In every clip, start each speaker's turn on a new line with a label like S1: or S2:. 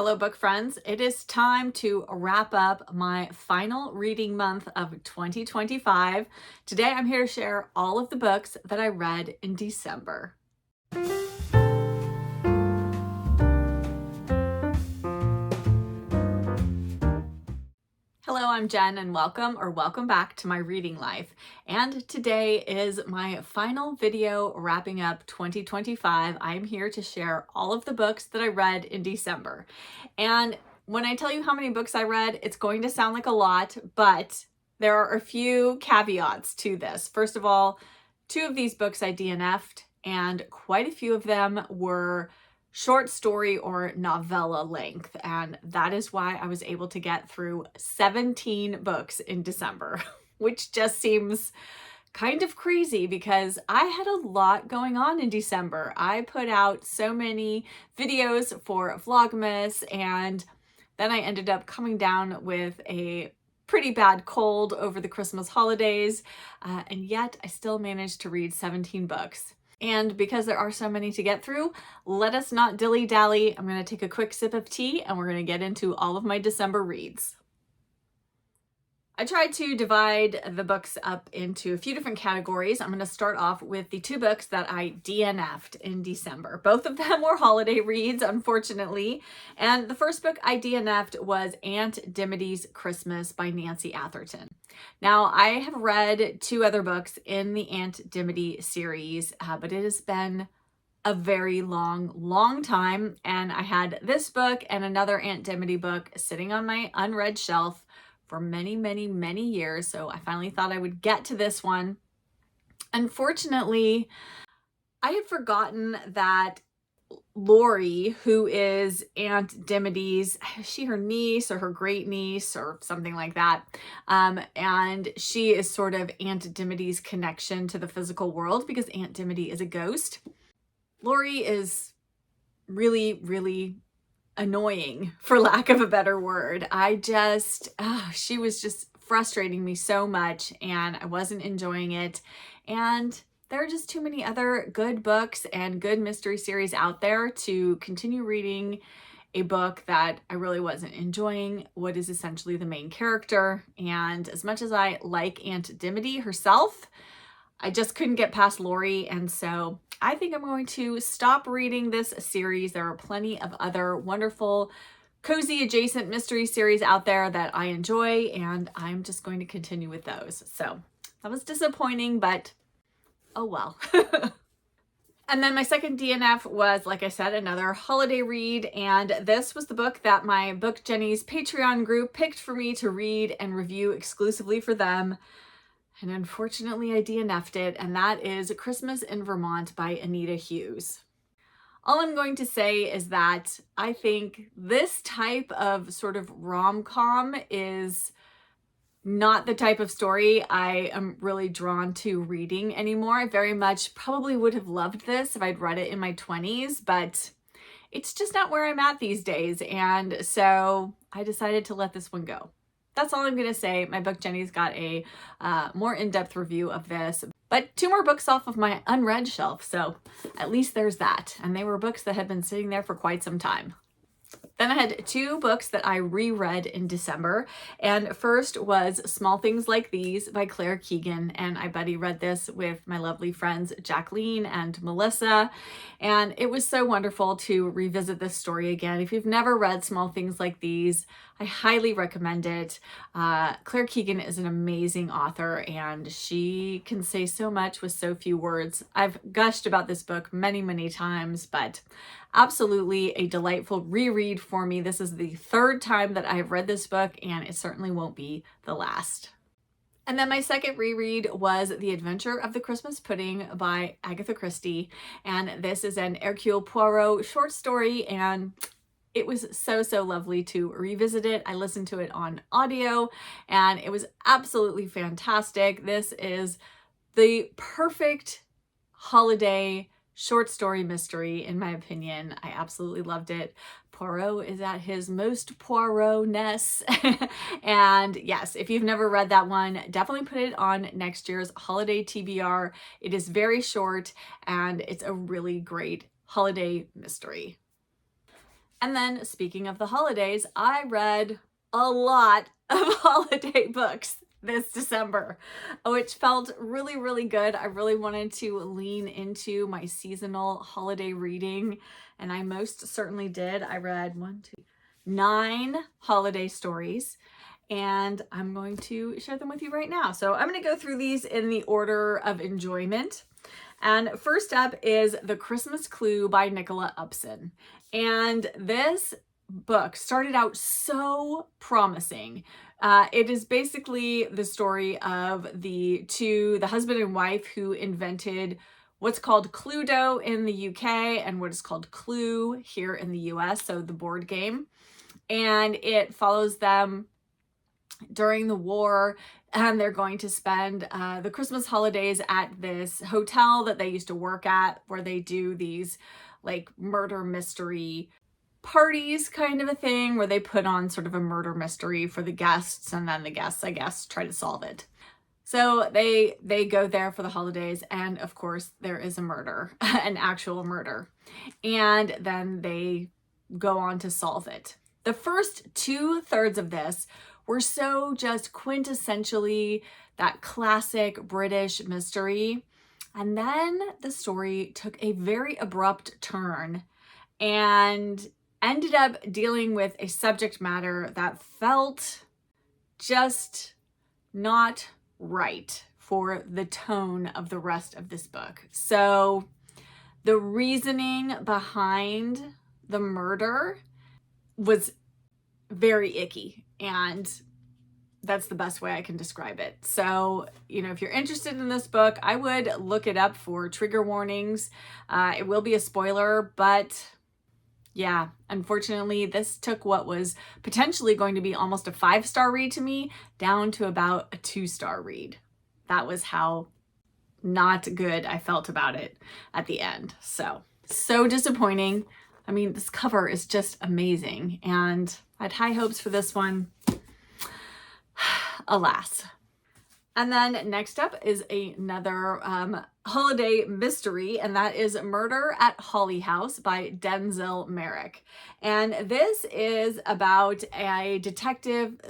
S1: Hello, book friends. It is time to wrap up my final reading month of 2025. Today, I'm here to share all of the books that I read in December. Hello, I'm Jen and welcome back to my reading life. And today is my final video wrapping up 2025. I'm here to share all of the books that I read in December. And when I tell you how many books I read, it's going to sound like a lot, but there are a few caveats to this. First of all, 2 of these books I DNF'd, and quite a few of them were short story or novella length, and that is why I was able to get through 17 books in December, which just seems kind of crazy because I had a lot going on in December. I put out so many videos for Vlogmas, and then I ended up coming down with a pretty bad cold over the Christmas holidays, and yet I still managed to read 17 books. And because there are so many to get through, let us not dilly-dally. I'm going to take a quick sip of tea and we're going to get into all of my December reads. I tried to divide the books up into a few different categories. I'm going to start off with the 2 books that I DNF'd in December. Both of them were holiday reads, unfortunately. And the first book I DNF'd was Aunt Dimity's Christmas by Nancy Atherton. Now, I have read 2 other books in the Aunt Dimity series, but it has been a very long time. And I had this book and another Aunt Dimity book sitting on my unread shelf for many years. So I finally thought I would get to this one. Unfortunately, I had forgotten that Lori, who is Aunt Dimity's, is she her niece or her great niece or something like that? And she is sort of Aunt Dimity's connection to the physical world because Aunt Dimity is a ghost. Lori is really annoying, for lack of a better word. She was just frustrating me so much and I wasn't enjoying it. And there are just too many other good books and good mystery series out there to continue reading a book that I really wasn't enjoying what is essentially the main character. And as much as I like Aunt Dimity herself, I just couldn't get past Lori, and so I think I'm going to stop reading this series. There are plenty of other wonderful, cozy adjacent mystery series out there that I enjoy, and I'm just going to continue with those. So that was disappointing, but oh well. And then my second DNF was, like I said, another holiday read, and this was the book that my Book Jenny's Patreon group picked for me to read and review exclusively for them. And unfortunately, I DNF'd it, and that is Christmas in Vermont by Anita Hughes. All I'm going to say is that I think this type of sort of rom-com is not the type of story I am really drawn to reading anymore. I very much probably would have loved this if I'd read it in my 20s, but it's just not where I'm at these days, and so I decided to let this one go. That's all I'm going to say. My Book Jenny's got a more in-depth review of this, but 2 more books off of my unread shelf, so at least there's that. And they were books that had been sitting there for quite some time. Then I had 2 books that I reread in December, and first was Small Things Like These by Claire Keegan, and I buddy read this with my lovely friends Jacqueline and Melissa, and it was so wonderful to revisit this story again. If you've never read Small Things Like These, I highly recommend it. Claire Keegan is an amazing author, and she can say so much with so few words. I've gushed about this book many times, but absolutely a delightful reread for me. This is the 3rd time that I've read this book, and it certainly won't be the last. And then my second reread was The Adventure of the Christmas Pudding by Agatha Christie, and this is an Hercule Poirot short story, and it was so lovely to revisit it. I listened to it on audio, and it was absolutely fantastic. This is the perfect holiday short story mystery, in my opinion. I absolutely loved it. Poirot is at his most Poirot-ness. And yes, if you've never read that one, definitely put it on next year's holiday TBR. It is very short, and it's a really great holiday mystery. And then speaking of the holidays, I read a lot of holiday books this December, which felt really, really good. I really wanted to lean into my seasonal holiday reading, and I most certainly did. I read 9 holiday stories, and I'm going to share them with you right now. So I'm going to go through these in the order of enjoyment. And first up is The Christmas Clue by Nicola Upson. And this book started out so promising. It is basically the story of the husband and wife who invented what's called Cluedo in the UK and what is called Clue here in the US, so the board game. And it follows them during the war, and they're going to spend the Christmas holidays at this hotel that they used to work at, where they do these like murder mystery parties kind of a thing, where they put on sort of a murder mystery for the guests, and then the guests, I guess, try to solve it. So they go there for the holidays, and of course there is a murder, an actual murder, and then they go on to solve it. The first 2/3 of this were so just quintessentially that classic British mystery. And then the story took a very abrupt turn and ended up dealing with a subject matter that felt just not right for the tone of the rest of this book. So the reasoning behind the murder was very icky, and that's the best way I can describe it. So, if you're interested in this book, I would look it up for trigger warnings. It will be a spoiler, but yeah, unfortunately, this took what was potentially going to be almost a 5-star read to me down to about a 2-star read. That was how not good I felt about it at the end. So disappointing. I mean, this cover is just amazing, and I had high hopes for this one. Alas. And then next up is another holiday mystery, and that is Murder at Holly House by Denzel Merrick. And this is about a detective.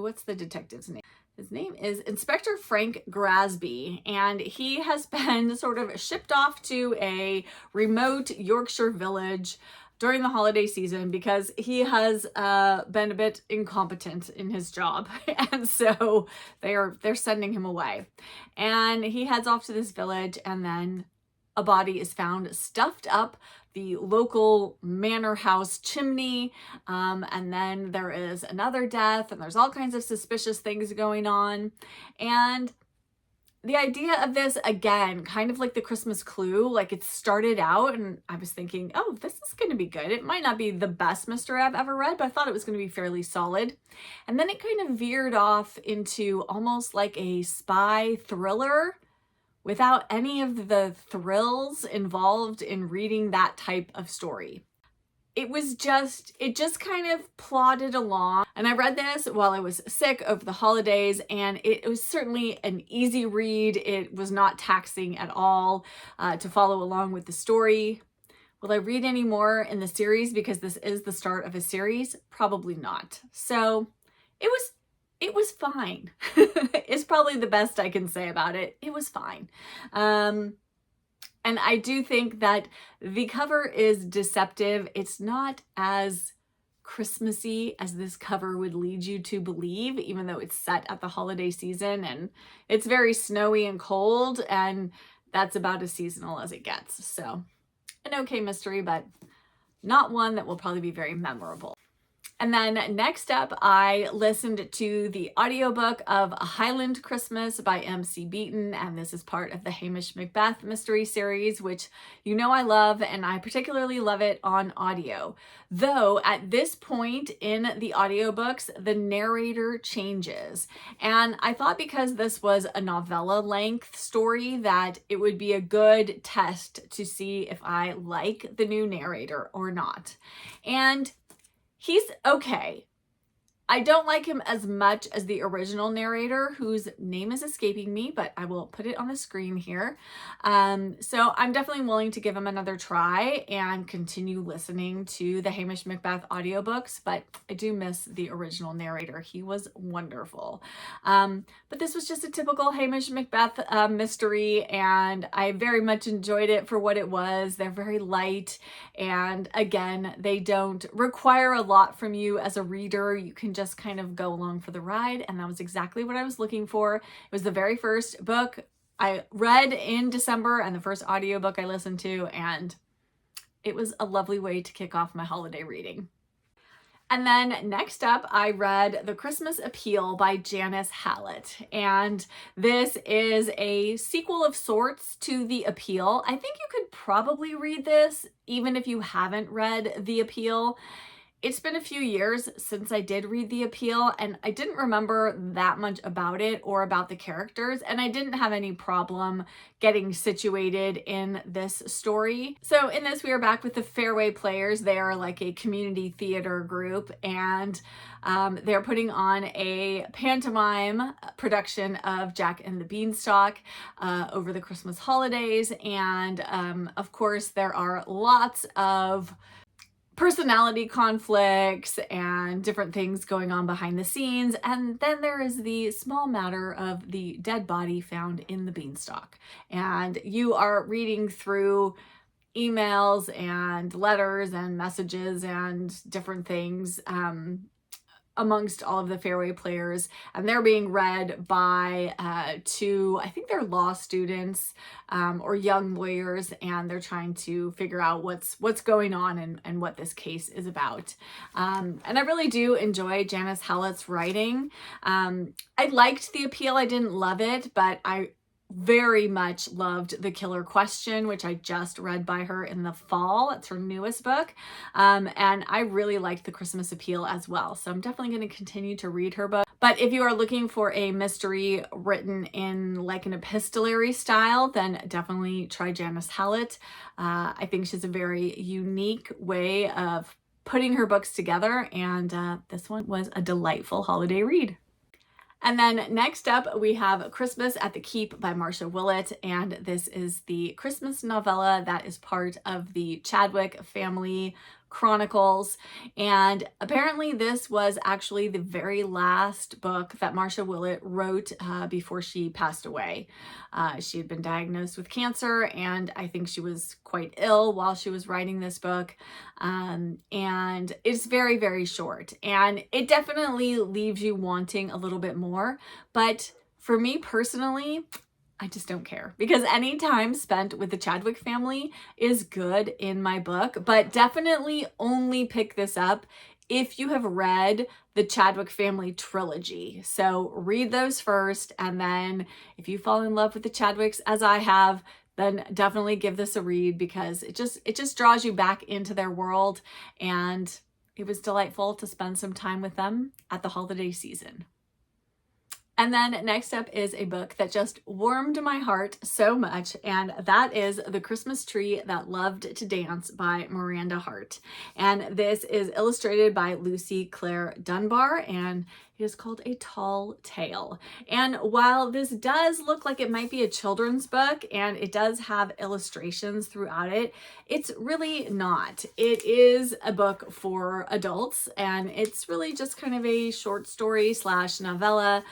S1: What's the detective's name? His name is Inspector Frank Grasby, and he has been sort of shipped off to a remote Yorkshire village during the holiday season because he has been a bit incompetent in his job, and so they're sending him away. And he heads off to this village, and then a body is found stuffed up the local manor house chimney, and then there is another death, and there's all kinds of suspicious things going on. And the idea of this, again, kind of like the Christmas Clue, like it started out and I was thinking, oh, this is going to be good. It might not be the best mystery I've ever read, but I thought it was going to be fairly solid. And then it kind of veered off into almost like a spy thriller without any of the thrills involved in reading that type of story. It just kind of plodded along. And I read this while I was sick over the holidays, and it was certainly an easy read. It was not taxing at all to follow along with the story. Will I read any more in the series because this is the start of a series? Probably not. So it was fine. It's probably the best I can say about it. It was fine. And I do think that the cover is deceptive. It's not as Christmassy as this cover would lead you to believe, even though it's set at the holiday season and it's very snowy and cold, and that's about as seasonal as it gets. So an okay mystery, but not one that will probably be very memorable. And then next up, I listened to the audiobook of A Highland Christmas by M.C. Beaton, and this is part of the Hamish Macbeth mystery series, which I love, and I particularly love it on audio. Though at this point in the audiobooks, the narrator changes. And I thought because this was a novella length story that it would be a good test to see if I like the new narrator or not. And he's okay. I don't like him as much as the original narrator, whose name is escaping me, but I will put it on the screen here. So I'm definitely willing to give him another try and continue listening to the Hamish Macbeth audiobooks, but I do miss the original narrator. He was wonderful. But this was just a typical Hamish Macbeth mystery, and I very much enjoyed it for what it was. They're very light, and again, they don't require a lot from you as a reader. You can just kind of go along for the ride, and that was exactly what I was looking for. It was the very first book I read in December and the first audiobook I listened to, and it was a lovely way to kick off my holiday reading. And then next up, I read The Christmas Appeal by Janice Hallett. And this is a sequel of sorts to The Appeal. I think you could probably read this even if you haven't read The Appeal. It's been a few years since I did read The Appeal, and I didn't remember that much about it or about the characters, and I didn't have any problem getting situated in this story. So in this, we are back with the Fairway Players. They are like a community theater group, and they're putting on a pantomime production of Jack and the Beanstalk over the Christmas holidays, and of course, there are lots of personality conflicts and different things going on behind the scenes. And then there is the small matter of the dead body found in the beanstalk. And you are reading through emails and letters and messages and different things amongst all of the Fairway Players, and they're being read by two, I think they're law students or young lawyers, and they're trying to figure out what's going on and what this case is about. And I really do enjoy Janice Hallett's writing. I liked The Appeal. I didn't love it, but I very much loved The Killer Question, which I just read by her in the fall. It's her newest book. And I really liked The Christmas Appeal as well. So I'm definitely going to continue to read her book. But if you are looking for a mystery written in like an epistolary style, then definitely try Janice Hallett. I think she's a very unique way of putting her books together. And this one was a delightful holiday read. And then next up, we have Christmas at the Keep by Marcia Willett, and this is the Christmas novella that is part of the Chadwick family chronicles. And apparently this was actually the very last book that Marcia Willett wrote before she passed away. She had been diagnosed with cancer, and I think she was quite ill while she was writing this book. And it's very, very short, and it definitely leaves you wanting a little bit more. But for me personally, I just don't care, because any time spent with the Chadwick family is good in my book, but definitely only pick this up if you have read the Chadwick family trilogy. So read those first, and then if you fall in love with the Chadwicks as I have, then definitely give this a read, because it just draws you back into their world, and it was delightful to spend some time with them at the holiday season. And then next up is a book that just warmed my heart so much, and that is The Christmas Tree That Loved to Dance by Miranda Hart. And this is illustrated by Lucy Claire Dunbar, and it is called A Tall Tale. And while this does look like it might be a children's book, and it does have illustrations throughout it, it's really not. It is a book for adults, and it's really just kind of a short story / novella.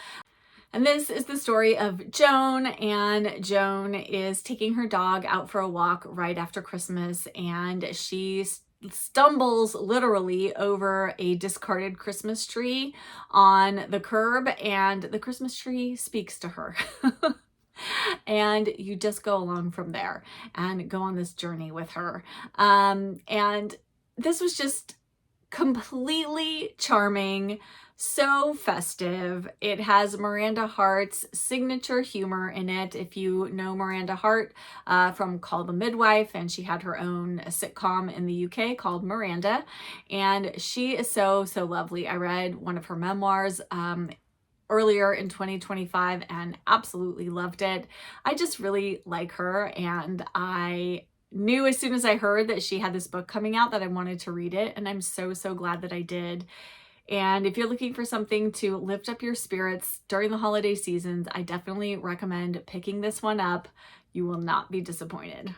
S1: And this is the story of Joan, and Joan is taking her dog out for a walk right after Christmas, and she stumbles literally over a discarded Christmas tree on the curb, and the Christmas tree speaks to her. And you just go along from there and go on this journey with her. And this was just completely charming, so festive. It has Miranda Hart's signature humor in it. If you know Miranda Hart from Call the Midwife, and she had her own sitcom in the UK called Miranda, and she is so lovely. I read one of her memoirs earlier in 2025 and absolutely loved it. I just really like her, and I knew as soon as I heard that she had this book coming out that I wanted to read it, and I'm so glad that I did. And if you're looking for something to lift up your spirits during the holiday seasons, I definitely recommend picking this one up. You will not be disappointed.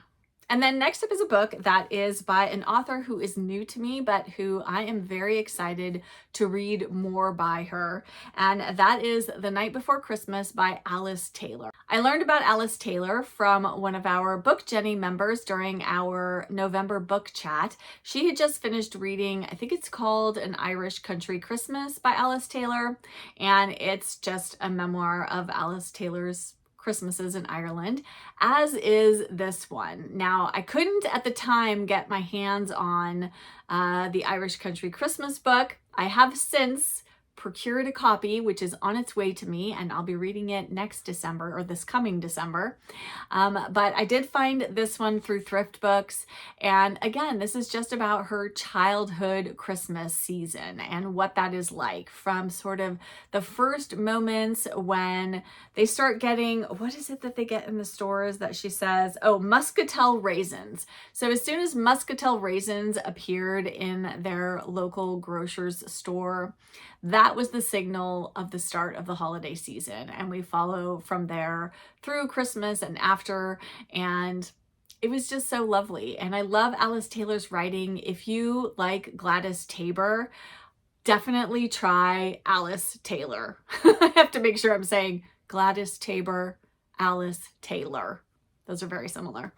S1: And then next up is a book that is by an author who is new to me, but who I am very excited to read more by her. And that is The Night Before Christmas by Alice Taylor. I learned about Alice Taylor from one of our Book Jenny members during our November book chat. She had just finished reading, I think it's called An Irish Country Christmas by Alice Taylor. And it's just a memoir of Alice Taylor's Christmases in Ireland, as is this one. Now, I couldn't at the time get my hands on the Irish Country Christmas book. I have since procured a copy, which is on its way to me, and I'll be reading it next December, or this coming December. But I did find this one through thrift books. And again, this is just about her childhood Christmas season and what that is like, from sort of the first moments when they start getting, what is it that they get in the stores that she says? Oh, muscatel raisins. So as soon as muscatel raisins appeared in their local grocer's store, that was the signal of the start of the holiday season. And we follow from there through Christmas and after. And it was just so lovely. And I love Alice Taylor's writing. If you like Gladys Taber, definitely try Alice Taylor. I have to make sure I'm saying Gladys Taber, Alice Taylor. Those are very similar.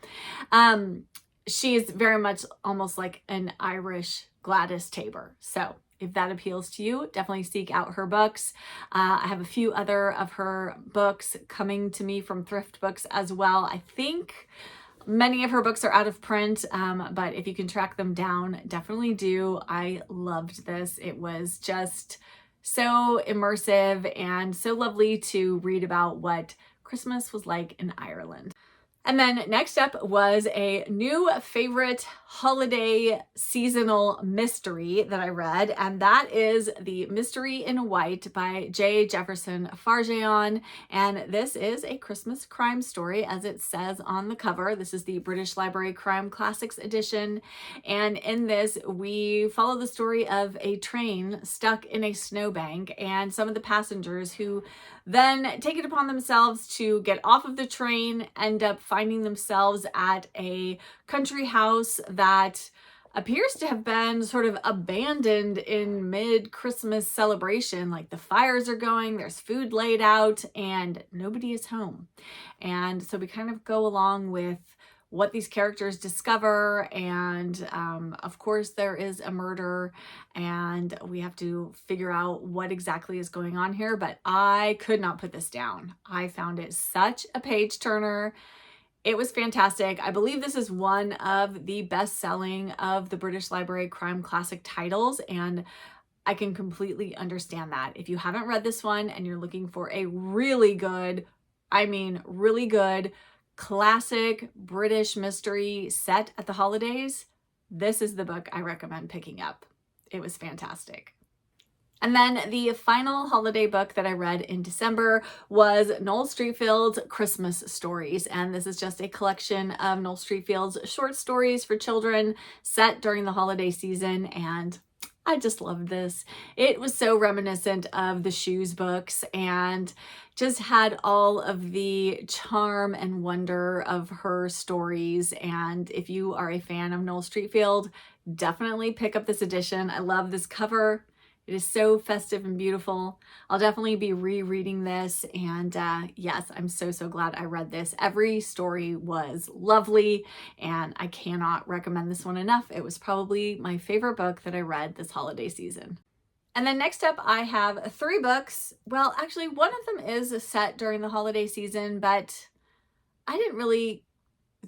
S1: She is very much almost like an Irish Gladys Taber. So if that appeals to you, definitely seek out her books. I have a few other of her books coming to me from thrift books as well. I think many of her books are out of print, but if you can track them down, definitely do. I loved this. It was just so immersive and so lovely to read about what Christmas was like in Ireland. And then next up was a new favorite holiday seasonal mystery that I read, and that is The Mystery in White by J. Jefferson Farjeon. And this is a Christmas crime story, as it says on the cover. This is the British Library Crime Classics edition. And in this, we follow the story of a train stuck in a snowbank and some of the passengers who then take it upon themselves to get off of the train, end up finding themselves at a country house that appears to have been sort of abandoned in mid-Christmas celebration. Like the fires are going, there's food laid out, and nobody is home. And so we kind of go along with what these characters discover, and of course there is a murder and we have to figure out what exactly is going on here, but I could not put this down. I found it such a page turner. It was fantastic. I believe this is one of the best-selling of the British Library Crime Classic titles, and I can completely understand that. If you haven't read this one and you're looking for a really good, I mean really good, classic British mystery set at the holidays, this is the book I recommend picking up. It was fantastic. And then the final holiday book that I read in December was Noel Streatfeild's Christmas Stories. And this is just a collection of Noel Streatfeild's short stories for children set during the holiday season. And I just loved this. It was so reminiscent of the Shoes books and just had all of the charm and wonder of her stories. And if you are a fan of Noel Streatfeild, definitely pick up this edition. I love this cover. It is so festive and beautiful. I'll definitely be rereading this. And yes, I'm so glad I read this. Every story was lovely, and I cannot recommend this one enough. It was probably my favorite book that I read this holiday season. And then next up, I have 3 books. Well, actually, one of them is set during the holiday season, but I didn't really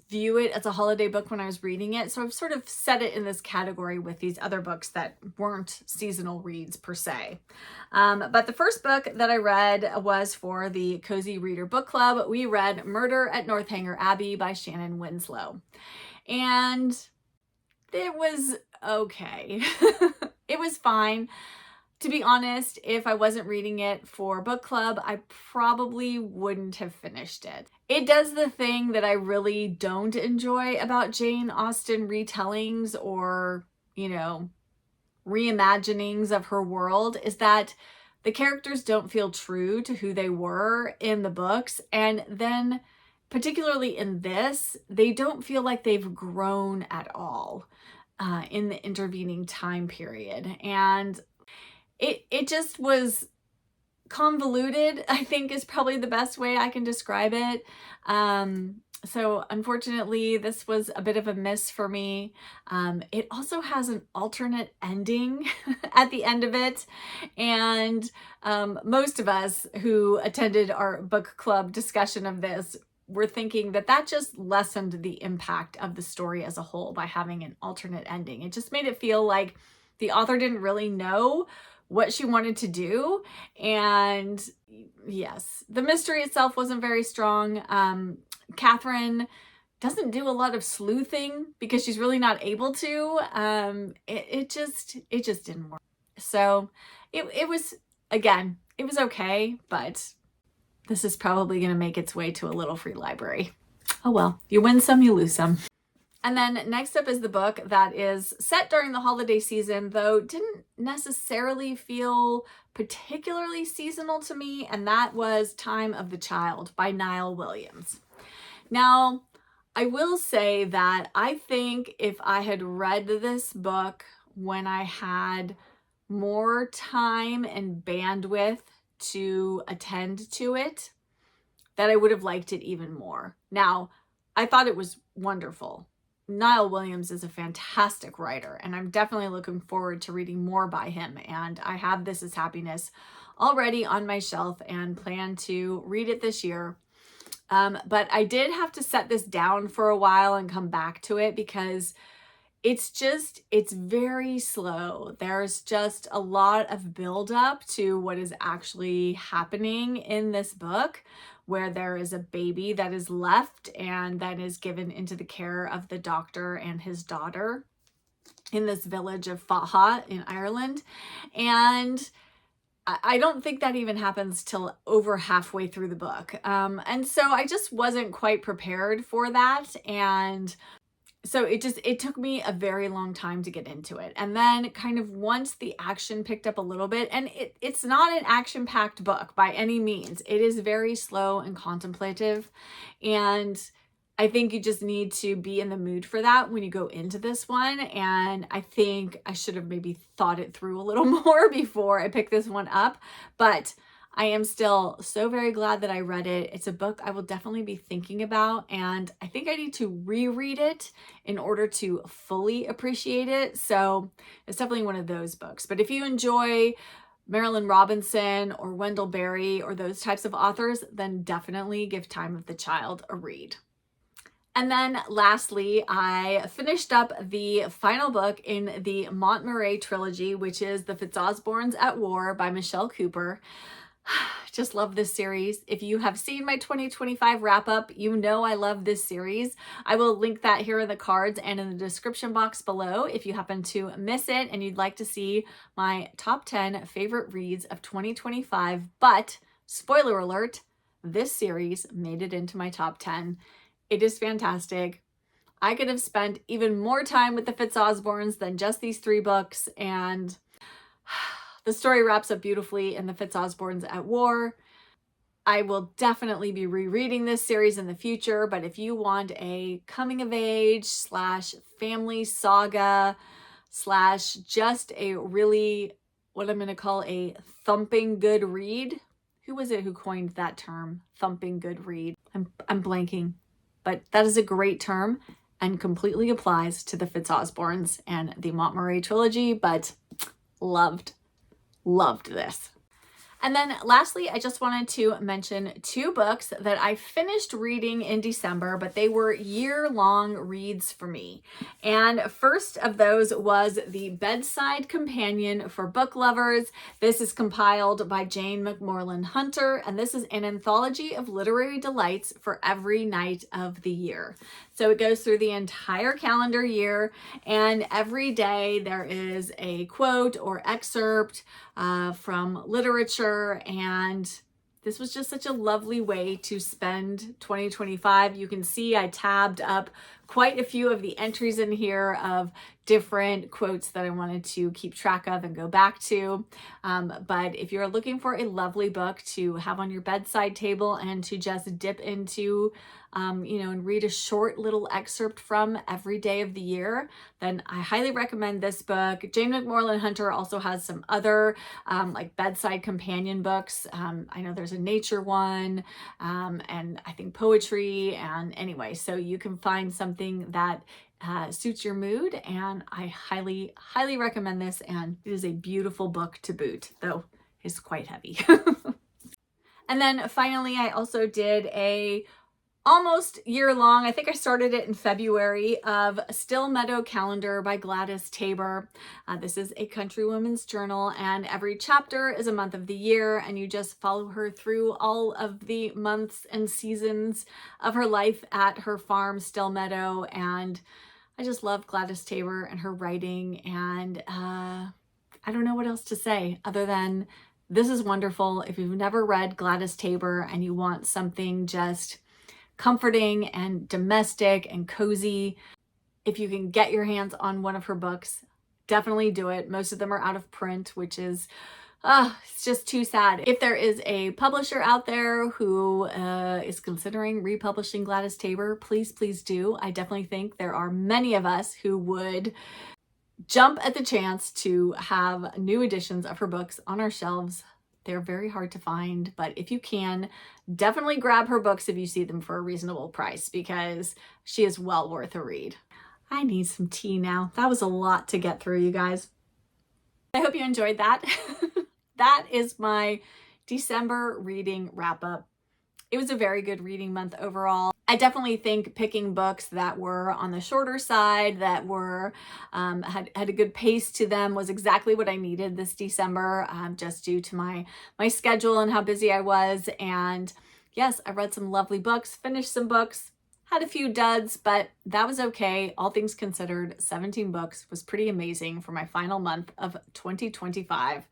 S1: view it as a holiday book when I was reading it. So I've sort of set it in this category with these other books that weren't seasonal reads per se. But the first book that I read was for the Cozy Reader Book Club. We read Murder at Northanger Abbey by Shannon Winslow. And it was okay. It was fine. To be honest, if I wasn't reading it for book club, I probably wouldn't have finished it. It does the thing that I really don't enjoy about Jane Austen retellings or, you know, reimaginings of her world is that the characters don't feel true to who they were in the books. And then, particularly in this, they don't feel like they've grown at all in the intervening time period. And it just was convoluted, I think is probably the best way I can describe it. So unfortunately, this was a bit of a miss for me. It also has an alternate ending at the end of it. And most of us who attended our book club discussion of this were thinking that that just lessened the impact of the story as a whole by having an alternate ending. It just made it feel like the author didn't really know what she wanted to do. And yes, the mystery itself wasn't very strong. Catherine doesn't do a lot of sleuthing because she's really not able to. It just didn't work. So it was, again, it was okay, but this is probably going to make its way to a little free library. Oh well, you win some, you lose some. And then next up is the book that is set during the holiday season, though didn't necessarily feel particularly seasonal to me, and that was Time of the Child by Niall Williams. Now, I will say that I think if I had read this book when I had more time and bandwidth to attend to it, that I would have liked it even more. Now, I thought it was wonderful. Niall Williams is a fantastic writer, and I'm definitely looking forward to reading more by him. And I have This Is Happiness already on my shelf and plan to read it this year. But I did have to set this down for a while and come back to it because it's very slow. There's just a lot of buildup to what is actually happening in this book, where there is a baby that is left and that is given into the care of the doctor and his daughter in this village of Faha in Ireland. And I don't think that even happens till over halfway through the book. And so I just wasn't quite prepared for that. And so it took me a very long time to get into it. And then kind of once the action picked up a little bit, and it's not an action-packed book by any means. It is very slow and contemplative. And I think you just need to be in the mood for that when you go into this one. And I think I should have maybe thought it through a little more before I picked this one up. But I am still so very glad that I read it. It's a book I will definitely be thinking about, and I think I need to reread it in order to fully appreciate it. So it's definitely one of those books. But if you enjoy Marilyn Robinson or Wendell Berry or those types of authors, then definitely give Time of the Child a read. And then lastly, I finished up the final book in the Montmoret trilogy, which is The Fitzosbornes at War by Michelle Cooper. Just love this series. If you have seen my 2025 wrap up, you know I love this series. I will link that here in the cards and in the description box below if you happen to miss it and you'd like to see my top 10 favorite reads of 2025. But spoiler alert, this series made it into my top 10. It is fantastic. I could have spent even more time with the Fitzosbornes than just these 3 books, and the story wraps up beautifully in The Fitzosbornes at War. I will definitely be rereading this series in the future, but if you want a coming of age / family saga / just a really, what I'm going to call a thumping good read. Who was it who coined that term? Thumping good read. I'm blanking, but that is a great term and completely applies to the Fitzosbornes and the Montmoret trilogy, but loved this. And then lastly, I just wanted to mention 2 books that I finished reading in December, but they were year-long reads for me. And first of those was The Bedside Companion for Book Lovers. This is compiled by Jane McMorland Hunter, and this is an anthology of literary delights for every night of the year. So it goes through the entire calendar year, and every day there is a quote or excerpt from literature, and this was just such a lovely way to spend 2025. You can see I tabbed up quite a few of the entries in here of different quotes that I wanted to keep track of and go back to. But if you're looking for a lovely book to have on your bedside table and to just dip into, and read a short little excerpt from every day of the year, then I highly recommend this book. Jane McMorland Hunter also has some other like bedside companion books. I know there's a nature one, and I think poetry, and anyway, so you can find something that suits your mood, and I highly, highly recommend this, and it is a beautiful book to boot, though it's quite heavy. And then finally, I also did a almost year-long, I think I started it in February, of Stillmeadow Calendar by Gladys Taber. This is a country woman's journal, and every chapter is a month of the year, and you just follow her through all of the months and seasons of her life at her farm, Stillmeadow. And I just love Gladys Taber and her writing, and I don't know what else to say other than this is wonderful. If you've never read Gladys Taber and you want something just comforting and domestic and cozy, if you can get your hands on one of her books, definitely do it. Most of them are out of print, which is it's just too sad. If there is a publisher out there who is considering republishing Gladys Taber, please, please do. I definitely think there are many of us who would jump at the chance to have new editions of her books on our shelves. They're very hard to find, but if you can, definitely grab her books if you see them for a reasonable price, because she is well worth a read. I need some tea now. That was a lot to get through, you guys. I hope you enjoyed that. That is my December reading wrap up. It was a very good reading month overall. I definitely think picking books that were on the shorter side, that were had a good pace to them, was exactly what I needed this December, just due to my schedule and how busy I was. And yes, I read some lovely books, finished some books, had a few duds, but that was okay. All things considered, 17 books was pretty amazing for my final month of 2025.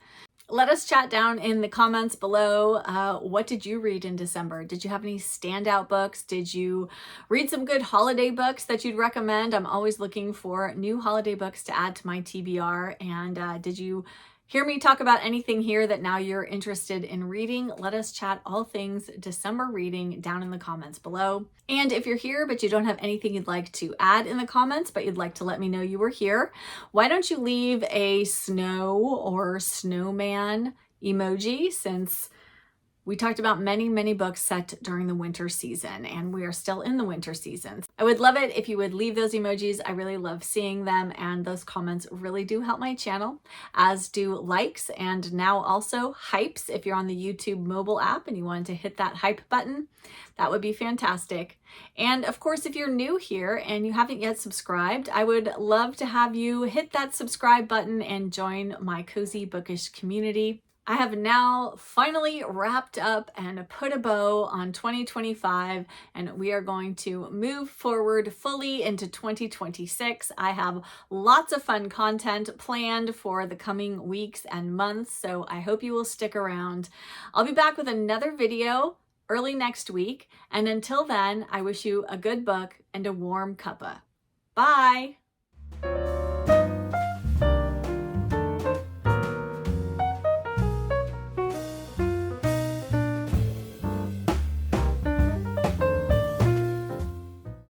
S1: Let us chat down in the comments below. What did you read in December? Did you have any standout books? Did you read some good holiday books that you'd recommend? I'm always looking for new holiday books to add to my TBR. And did you hear me talk about anything here that now you're interested in reading? Let us chat all things December reading down in the comments below. And if you're here but you don't have anything you'd like to add in the comments, but you'd like to let me know you were here, why don't you leave a snow or snowman emoji, since we talked about many, many books set during the winter season, and we are still in the winter season. I would love it if you would leave those emojis. I really love seeing them, and those comments really do help my channel, as do likes, and now also hypes. If you're on the YouTube mobile app and you wanted to hit that hype button, that would be fantastic. And of course, if you're new here and you haven't yet subscribed, I would love to have you hit that subscribe button and join my cozy bookish community. I have now finally wrapped up and put a bow on 2025, and we are going to move forward fully into 2026. I have lots of fun content planned for the coming weeks and months, so I hope you will stick around. I'll be back with another video early next week, and until then, I wish you a good book and a warm cuppa. Bye!